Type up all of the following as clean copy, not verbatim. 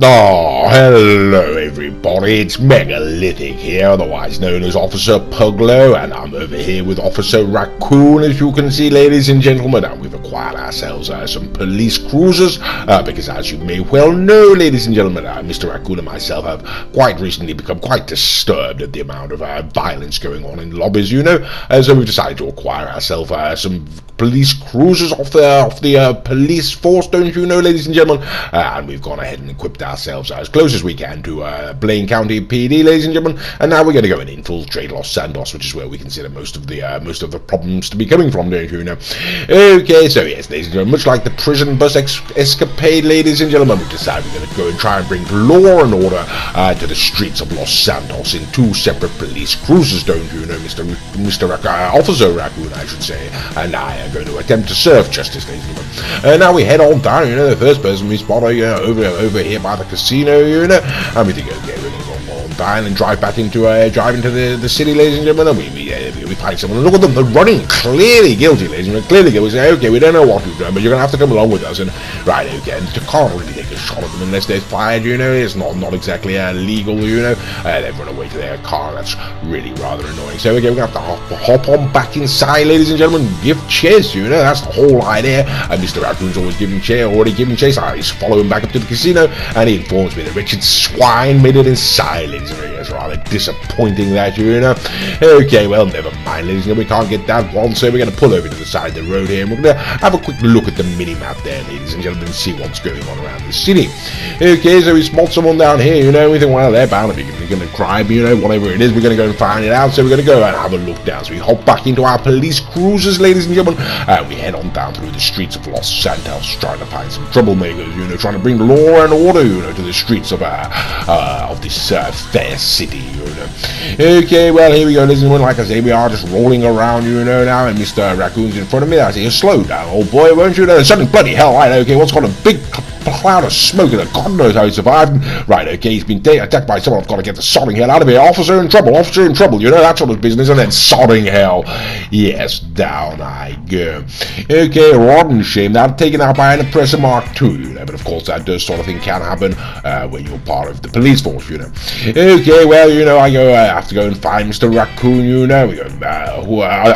Oh, hello everybody, it's Megalithic here, otherwise known as Officer Puglo, and I'm over here with Officer Raccoon, as you can see, ladies and gentlemen, and we've acquired ourselves some police cruisers, because as you may well know, ladies and gentlemen, Mr. Raccoon and myself have quite recently become quite disturbed at the amount of violence going on in lobbies, so we've decided to acquire ourselves some police cruisers off the police force, don't you know, ladies and gentlemen, and we've gone ahead and equipped ourselves as close as we can to Blaine County PD, ladies and gentlemen, and now we're going to go and infiltrate Los Santos, which is where we consider most of the problems to be coming from, don't you know? Okay, so yes, ladies and gentlemen, much like the prison bus escapade, ladies and gentlemen, we've decided we're going to go and try and bring law and order to the streets of Los Santos in two separate police cruisers, don't you know, Officer Raccoon, I should say, and I are going to attempt to serve justice, ladies and gentlemen. Now we head on down, the first person we spot over here by the casino, and we think, okay, we're going to go on down and drive into the city, ladies and gentlemen, and we find someone, and look at them, they're running, clearly guilty, ladies and gentlemen, clearly guilty. We say, okay, we don't know what we've done, but you're going to have to come along with us, and right, okay, and you can't really take a shot at them unless they're fired, it's not exactly legal, they've run away to their car, that's really rather annoying, so okay, we're going to have to hop on back inside, ladies and gentlemen, give chase, that's the whole idea, and Mr. Raccoon's already giving chase, he's following back up to the casino, and he informs me that Richard Swine made it inside, ladies and gentlemen. It's rather disappointing that, Okay, well, never mind, ladies and gentlemen, we can't get that one, so we're going to pull over to the side of the road here, and we're going to have a quick look at the mini-map there, ladies and gentlemen, and see what's going on around the city. Okay, so we spot someone down here, we think, well, they're bound to be committing a crime, whatever it is, we're going to go and find it out, so we're going to go and have a look down. So we hop back into our police cruisers, ladies and gentlemen, and we head on down through the streets of Los Santos, trying to find some troublemakers, trying to bring law and order, to the streets of this fair city, Okay, well, here we go, ladies and gentlemen, like I say, we are just rolling around, now, and Mr. Raccoon's in front of me. I say, slow down, old boy, won't you? And suddenly, bloody hell, right, okay, what's got a big cloud of smoke, and God knows how he survived. Right, okay, he's been attacked by someone. I've got to get the sodding hell out of here. Officer in trouble, that sort of business, and then sodding hell. Yes, down I go. Okay, rotten shame. Now taken out by an oppressor Mark II, but of course that sort of thing can happen when you're part of the police force, Okay, well, I have to go and find Mr. Raccoon, we go,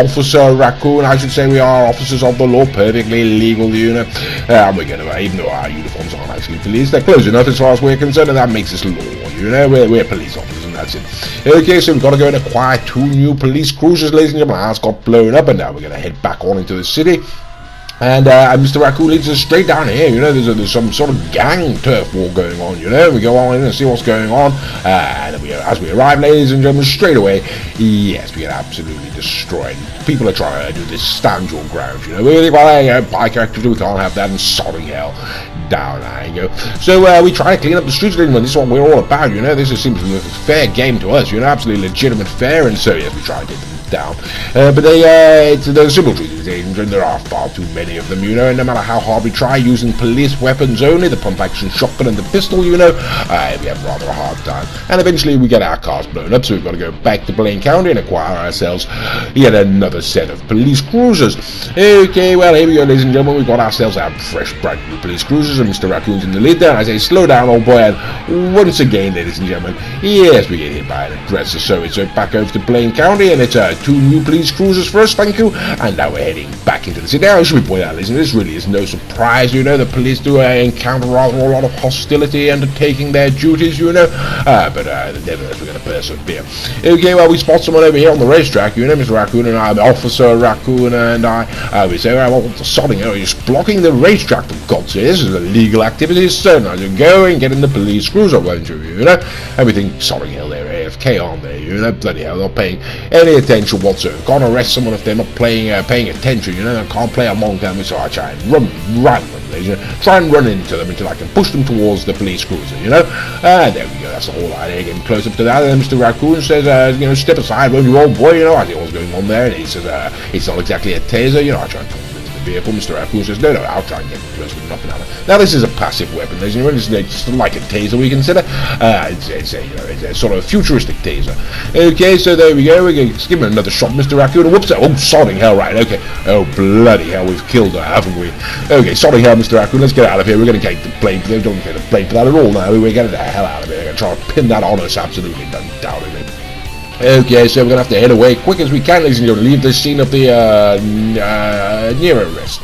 Officer Raccoon, I should say. We are officers of the law, perfectly legal, and we're going to, even though our uniforms aren't actually police, they're close enough as far as we're concerned, and that makes us law, we're police officers, and that's it. Okay, so we've got to go and acquire two new police cruisers, ladies and gentlemen. Our house got blown up, and now we're going to head back on into the city. And Mr. Raccoon leads us straight down here, there's some sort of gang turf war going on, we go on in and see what's going on, and as we arrive, ladies and gentlemen, straight away, yes, we get absolutely destroyed. People are trying to do this stand your ground, we think, well, bike activity, we can't have that, and sodding hell. Down I go. So we try to clean up the streets, this is what we're all about, this seems a fair game to us, absolutely legitimate fair, and so yes, we try to take them down, but it's the simple truth is, there are far too many of them, and no matter how hard we try using police weapons only, the pump action shotgun and the pistol, we have rather a hard time, and eventually we get our cars blown up, so we've got to go back to Blaine County and acquire ourselves yet another set of police cruisers. Okay, well, here we go, ladies and gentlemen, we've got ourselves our fresh, bright new police cruisers, and Mr. Raccoon's in the lead there, and I say, slow down, old boy, and once again, ladies and gentlemen, yes, we get hit by an aggressor, so it's back over to Blaine County, and it's two new police cruisers for us, thank you, and now we're heading back into the city. Now, should we point out, listen, this really is no surprise, the police do encounter rather a lot of hostility undertaking their duties, but nevertheless, we're going to persevere. Okay, well, we spot someone over here on the racetrack, Mr. Raccoon and I, Officer Raccoon and I, we say, well, what's the sodding, you're just blocking the racetrack, for God's sake, this is illegal activity, so now you go and get in the police cruiser, won't you, everything sodding hell there, AFK on there, bloody hell, not paying any attention whatsoever. Can't arrest someone if they're not paying attention, they can't play among them, so I try and run them, try and run into them until I can push them towards the police cruiser, and there we go, that's the whole idea, getting close up to that, and then Mr. Raccoon says, step aside, won't you, old boy, I see what's going on there, and he says, it's not exactly a taser, I try and talk him into the vehicle. Mr. Raccoon says, no, I'll try and get close with nothing out of it. Now, this is a passive weapon, ladies and gentlemen. It's like a taser, we consider. It's a sort of futuristic taser. Okay, so there we go. We're going to give him another shot, Mr. Raccoon. Whoops, oh, sodding hell, right, okay. Oh, bloody hell, we've killed her, haven't we? Okay, sodding hell, Mr. Raccoon, let's get out of here. We're going to get the blame for that. Don't get the blame for that at all now. We're getting the hell out of here. They're going to try to pin that on us, absolutely, undoubtedly. Okay, so we're going to have to head away quick as we can, ladies and gentlemen, leave this scene of the near arrest.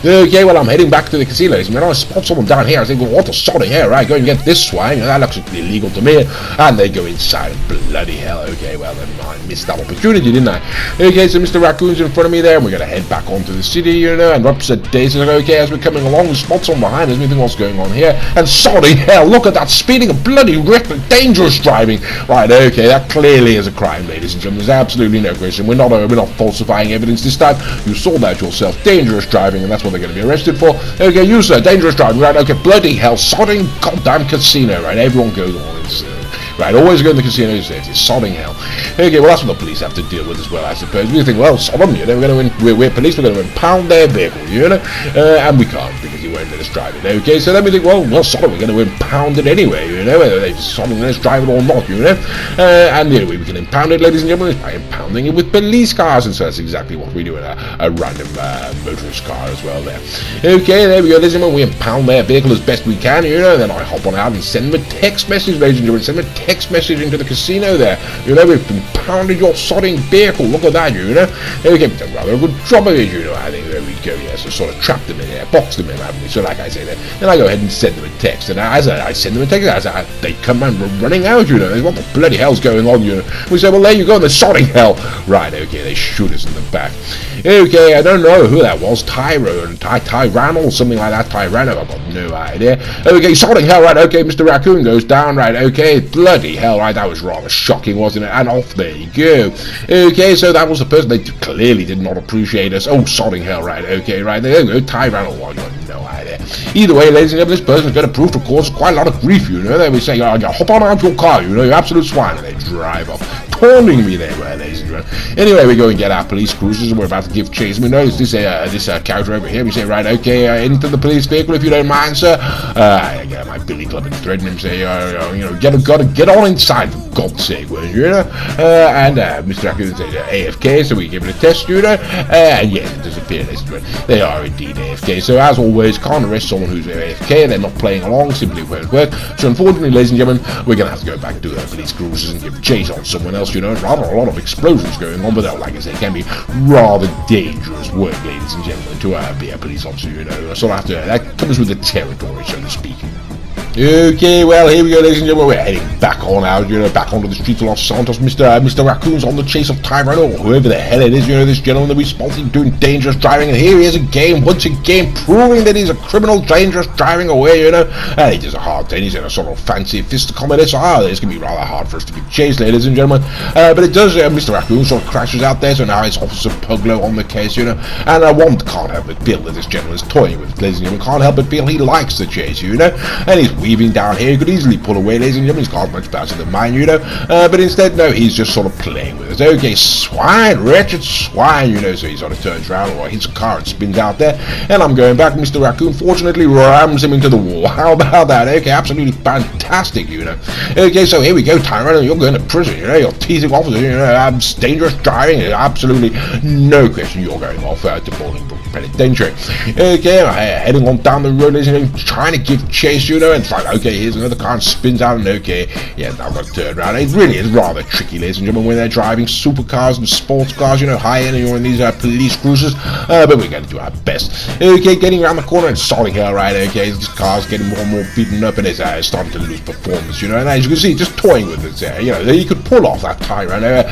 Okay, well, I'm heading back to the casino, ladies and gentlemen. I spot someone down here. I think, well, what the sodding hell, right? Go and get this swine. That looks illegal to me. And they go inside. Bloody hell. Okay, well, then I missed that opportunity, didn't I? Okay, so Mr. Raccoon's in front of me there, and we're going to head back onto the city, you know, and ups and daisies. Okay, as we're coming along, we spot someone behind us. We think, what's going on here? And sodding hell, look at that speeding and bloody reckless, dangerous driving. Right, okay, that clearly is a crime, ladies and gentlemen. There's absolutely no question. We're not falsifying evidence this time. You saw that yourself. Dangerous driving, and that's what they're going to be arrested for. Okay, you sir, dangerous driving, right? Okay, bloody hell, sodding goddamn casino, right? Everyone goes on. Right, always go in the casinos, it's sodding hell. Okay, well, that's what the police have to deal with as well, I suppose. We think, well, sod them, you know, we're police, we're going to impound their vehicle, you know, and we can't because you won't let us drive it. Okay, so then we think, well, sod them, we're going to impound it anyway, you know, whether they're sodding let us drive it or not, you know, and the only way we can impound it, ladies and gentlemen, is by impounding it with police cars, and so that's exactly what we do in a random motorist car as well there. Okay, there we go, ladies and gentlemen, we impound their vehicle as best we can, you know, then I hop on out and send them a text message, ladies and gentlemen, send them a text message into the casino there. You know, we've impounded your sodding vehicle. Look at that, you know. We've done rather a good job of it, you know. I think there we go, yeah. So sort of trapped them in there, boxed them in, haven't we? So like I say there, then I go ahead and send them a text. And as I send them a text, they come and running out, you know. What the bloody hell's going on, you know? We say, well, there you go, in the sodding hell. Right, okay, they shoot us in the back. Okay, I don't know who that was. Tyrannel, something like that. Tyrannel, I've got no idea. Okay, sodding hell, right, okay, Mr. Raccoon goes down, right, okay, bloody hell, right, that was rather shocking, wasn't it? And off there you go. Okay, so that was the person, they clearly did not appreciate us. Oh, sodding hell, right, okay, right, there you go, Tyrannel, well, you got no idea. Either way, ladies and gentlemen, this person's going to prove to cause quite a lot of grief, you know. They would say, hop on out your car, you know, you absolute swine, and they drive off. Taunting me there, ladies and gentlemen. Anyway, we go and get our police cruisers, and we're about to give chase. We notice this character over here. We say, right, okay, into the police vehicle if you don't mind, sir. I get my billy club and threaten him, say, you know, gotta get on inside, for God's sake, won't you know? And Mr. Raccoon says AFK, so we give it a test, you know. And yes, it disappeared, ladies and gentlemen. They are indeed AFK. So as always, can't arrest someone who's AFK. They're not playing along, simply won't work. So unfortunately, ladies and gentlemen, we're gonna have to go back to police cruisers and give chase on someone else. You know, rather a lot of explosions going on, but that, like I say, can be rather dangerous work, ladies and gentlemen, to be a police officer, you know. So that comes with the territory, so to speak. Okay, well, here we go, ladies and gentlemen. We're heading back on out, you know, back onto the streets of Los Santos. Mr. Raccoon's on the chase of Tyrannel, or whoever the hell it is, you know, this gentleman that we spotted doing dangerous driving, and here he is again, once again, proving that he's a criminal, dangerous driving away, you know. And he does a hard thing. He's in a sort of fancy fisticuff with this. It's going to be rather hard for us to be chased, ladies and gentlemen. But it does, Mr. Raccoon sort of crashes out there, so now it's Officer Puglow on the case, you know. And one can't help but feel that this gentleman's toying with, ladies and gentlemen, can't help but feel he likes the chase, you know. And he's weaving down here. He could easily pull away, ladies and gentlemen. He's got much better than mine, you know. But instead, no, he's just sort of playing with us. Okay, swine, wretched swine, you know. So he sort of turns around or hits a car and spins out there. And I'm going back. Mr. Raccoon fortunately rams him into the wall. How about that? Okay, absolutely fantastic, you know. Okay, so here we go, Tyrannel. You're going to prison, you know. You're teasing officers, you know. Dangerous driving. Absolutely no question. You're going off to Bolingbroke Penitentiary. Okay, heading on down the road, ladies and gentlemen, trying to give chase, you know. And it's like, okay, here's another car and spins out, and okay, yeah, now I've got to turn around. It really is rather tricky, ladies and gentlemen, when they're driving supercars and sports cars, you know, high-end, and you're in these police cruisers, but we're going to do our best. Okay, getting around the corner and sodding here, right, okay, this car's getting more and more beaten up, and it's starting to lose performance, you know, and as you can see, just toying with it there, you know, you could pull off that Tyrannel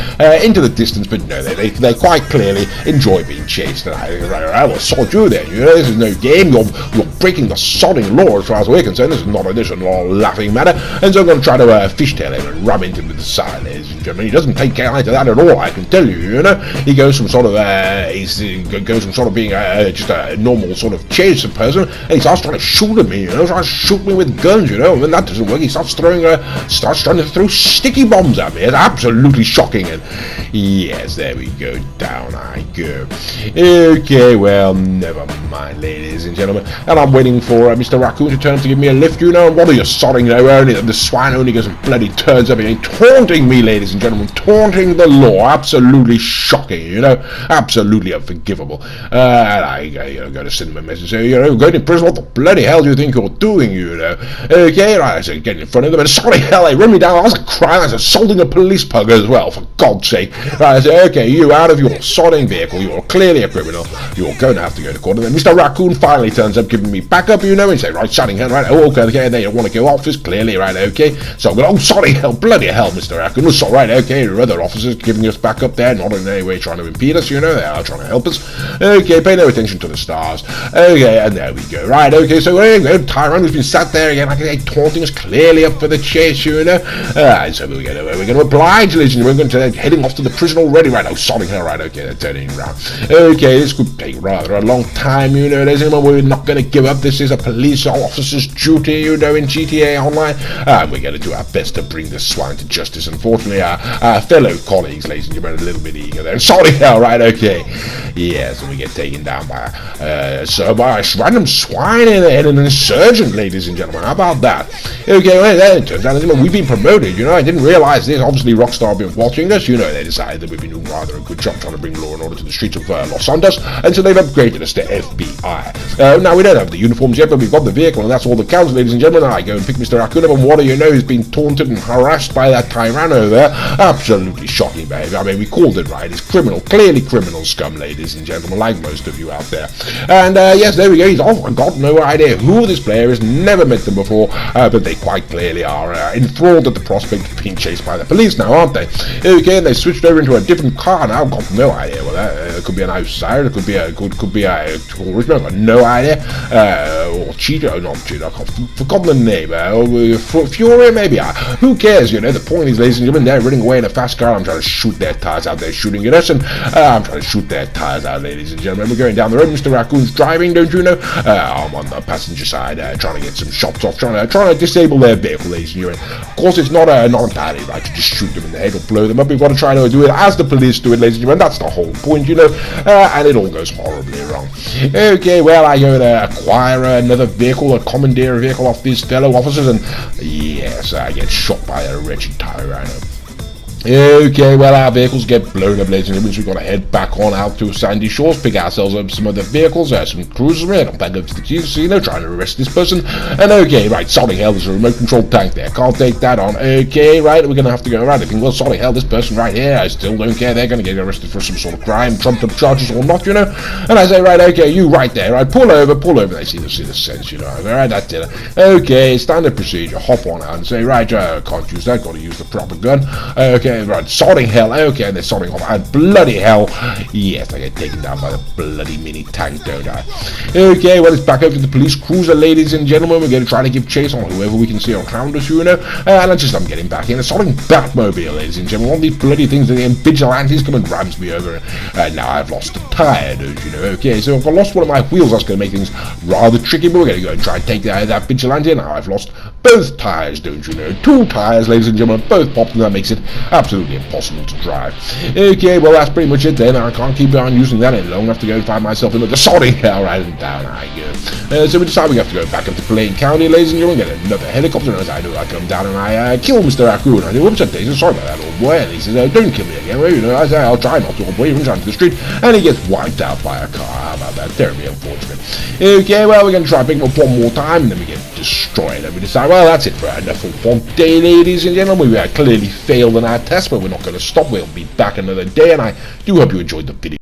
into the distance, but no, they quite clearly enjoy being chased, and I will sod you there, you know, this is no game, you're breaking the sodding law as far as we're concerned. This is not a laughing matter, and so I'm going to try to fishtail him and ram into him with the side, ladies and and gentlemen. He doesn't take care of that at all, I can tell you, you know. He goes from sort of, being just a normal sort of chase person, and he starts trying to shoot at me, you know, trying to shoot me with guns, you know, and when that doesn't work, he starts trying to throw sticky bombs at me. It's absolutely shocking, and yes, there we go, down I go. Okay, well, never mind, ladies and gentlemen, and I'm waiting for Mr. Raccoon to turn up to give me a lift, you know, and what are you sodding there? Only the swine only goes and bloody turns up and taunting me, ladies and gentlemen, taunting the law. Absolutely shocking, you know, absolutely unforgivable. And I go to send him a message, say, you know, going to prison, what the bloody hell do you think you're doing, you know? Okay, right, I said, get in front of them, and sorry hell, they run me down. I was a crime, I was assaulting a police pug as well, for God's sake. Right, I said, okay, you out of your sodding vehicle, you're clearly a criminal, you're going to have to go to court. And then Mr. Raccoon finally turns up, giving me backup, you know, and say, right, sodding hell, right, oh, okay, they don't want to go office, clearly, right, okay. So I'm going, oh, sorry hell, bloody hell, Mr. Raccoon, it's all right, okay, there are other officers giving us backup there, not in any way trying to impede us, you know, they are trying to help us. Okay, pay no attention to the stars. Okay, and there we go. Right, okay, so Tyrone has been sat there again, like I say, taunting us, clearly up for the chase, you know. So we're going to oblige, ladies and gentlemen. We're going to heading off to the prison already. Right, oh, sorry, right, okay, they're turning around. Okay, this could take rather a long time, you know, ladies and gentlemen. We're not going to give up. This is a police officer's duty, you know, in GTA Online. We're going to do our best to bring this swine to justice. Unfortunately, our fellow colleagues, ladies and gentlemen, a little bit eager there. Sorry, right, okay. Yeah, so we get taken down by a random swine and an insurgent, ladies and gentlemen. How about that? Okay, well, then it turns out we've been promoted, you know. I didn't realize this. Obviously, Rockstar have been watching us, you know. They decided that we've been doing rather a good job trying to bring law and order to the streets of Los Santos, and so they've upgraded us to FBI. Now, we don't have the uniforms yet, but we've got the vehicle, and that's all that counts, ladies and gentlemen. I go and pick Mr. Raccoon up, and what do you know? He's been taunted and harassed by that Tyranno there. Absolutely shocking behavior. I mean, we called it right. It's criminal, clearly criminal scum, ladies and gentlemen, like most of you out there. And yes, there we go. He's off. I've got no idea who this player is. Never met them before, but they quite clearly are enthralled at the prospect of being chased by the police now, aren't they? Okay, and they switched over into a different car now. I've got no idea. Well, it could be an outsider. It could be a tourist. I've got no idea. Or cheater. Not cheater. I've forgotten the name. Fury, maybe. Who cares? You know. The point is, ladies and gentlemen, they're running away in a fast car. I'm trying to shoot their tires out. They're shooting at us, and I'm trying to shoot their tires out, ladies and gentlemen. We're going down the road. Mr. Raccoon's driving, don't you know? I'm on the passenger side, trying to get some shots off, trying to disable their vehicle, ladies and gentlemen. Of course, it's not entirely right to just shoot them in the head or blow them up. We've got to try to do it as the police do it, ladies and gentlemen. That's the whole point, you know. And it all goes horribly wrong. Okay, well, I go to acquire another vehicle, commandeer a vehicle off these fellow officers, and yes, I get shot by a wretched Tyranno. Okay, well, our vehicles get blown up, ladies and gentlemen, so we've got to head back on out to Sandy Shores, pick ourselves up some other vehicles, some cruisers, head on back up to the casino, trying to arrest this person, and okay, right, sorry hell, there's a remote control tank there, can't take that on. Okay, right, we're going to have to go around it, well, sorry hell, this person right here, I still don't care, they're going to get arrested for some sort of crime, trumped up charges or not, you know, and I say, right, okay, you right there, right, pull over, they see the sense, you know, right, that's it. Okay, standard procedure, hop on out and say, right, can't use that, got to use the proper gun. Okay, right, sodding hell, okay, they're sodding off, and bloody hell, yes, I get taken down by the bloody mini tank, don't I? Okay, well, it's back over to the police cruiser, ladies and gentlemen. We're going to try to give chase on whoever we can see around us, you know, and I'm getting back in a sodding Batmobile, ladies and gentlemen. All these bloody things, and the vigilantes come and rams me over, and now I've lost a tire, don't you know? Okay, so if I lost one of my wheels, that's going to make things rather tricky, but we're going to go and try and take that vigilante. Now I've lost both tires, don't you know? 2 tires, ladies and gentlemen, both popped, and that makes it absolutely impossible to drive. Okay, well, that's pretty much it then. I can't keep on using that any longer. I have to go and find myself in the sodding hell, right, and down I go. So we decide we have to go back up to Blaine County, ladies and gentlemen, get another helicopter, and as I do, I come down and I kill Mr. Raccoon. I say, whoops, sorry about that, old boy. And he says, don't kill me again. Well, you know, I say, I'll try not to, old boy. He runs out to the street, and he gets wiped out by a car. How about that? Terribly unfortunate. Okay, well, we're going to try picking up one more time, and then we get destroyed. And we decide, well, that's it for another one day, ladies and gentlemen. We clearly failed in our test, but we're not going to stop. We'll be back another day, and I do hope you enjoyed the video.